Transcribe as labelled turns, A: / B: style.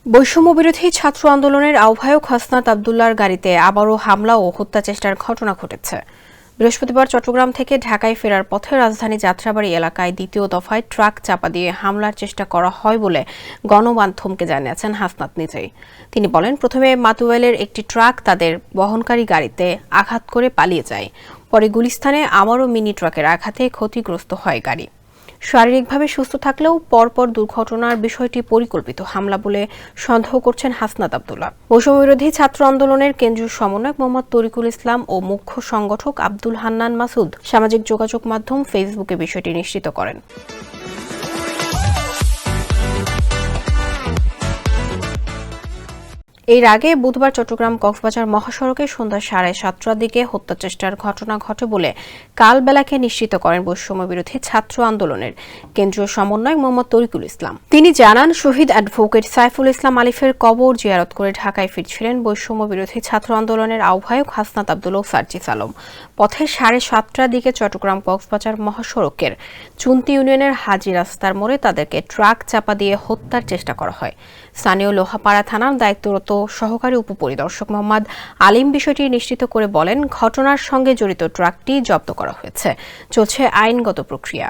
A: বৈষম্য বিরোধী ছাত্র আন্দোলনের আহ্বায়ক হাসনাত আব্দুল্লাহর গাড়িতে আবারও হামলা ও হত্যা চেষ্টার ঘটনা ঘটেছে। বৃহস্পতিবার চট্টগ্রাম থেকে ঢাকায় ফেরার পথে রাজধানী যাত্রাবাড়ী এলাকায় দ্বিতীয় দফায় ট্রাক চাপা দিয়ে হামলার চেষ্টা করা হয় বলে গণমাধ্যমকে জানিয়েছেন হাসনাত নিজেই। তিনি বলেন, প্রথমে মাতুয়াইলের একটি ট্রাক তাদের বহনকারী গাড়িতে আঘাত করে পালিয়ে যায়। পরে গুলিস্তানে আমারও মিনি ট্রাকের আঘাতে ক্ষতিগ্রস্ত হয় গাড়ি। শারীরিকভাবে সুস্থ থাকলেও পরপর দুর্ঘটনার বিষয়টি পরিকল্পিত হামলা বলে সন্দেহ করছেন হাসনাত আব্দুল্লাহ। বৈষম্যবিরোধী ছাত্র আন্দোলনের কেন্দ্রীয় সমন্বয়ক মোহাম্মদ তরিকুল ইসলাম ও মুখ্য সংগঠক আব্দুল হান্নান মাসুদ সামাজিক যোগাযোগ মাধ্যম ফেসবুকে বিষয়টি নিশ্চিত করেন। এর আগে বুধবার চট্টগ্রাম কক্সবাজার মহাসড়কে সন্ধ্যা 7:30টার দিকে হত্যা চেষ্টার ঘটনা ঘটে বলে কালবেলাকে নিশ্চিত করেন বৈষম্য বিরোধী ছাত্র আন্দোলনের কেন্দ্রীয় সমন্বয়ক মোহাম্মদ তরিকুল ইসলাম। তিনি জানান, শহীদ অ্যাডভোকেট সাইফুল ইসলাম আলিফের কবর জিয়ারত করে ঢাকায় ফিরছিলেন বৈষম্য বিরোধী ছাত্র আন্দোলনের আহ্বায়ক হাসনাত আব্দুল্লাহ সার্জিস আলম। পথে 7:30টার দিকে চট্টগ্রাম কক্সবাজার মহাসড়কের চুন্তি ইউনিয়নের হাজি রাস্তার মোড়ে তাদেরকে ট্রাক চাপা দিয়ে হত্যার চেষ্টা করা হয়। স্থানীয় লোহাপাড়া থানার দায়িত্বরত সহকারী উপপরিদর্শক মোহাম্মদ আলিম বিষয়টি নিশ্চিত করে বলেন, ঘটনার সঙ্গে জড়িত ট্রাকটি জব্দ করা হয়েছে, চলছে আইনগত প্রক্রিয়া।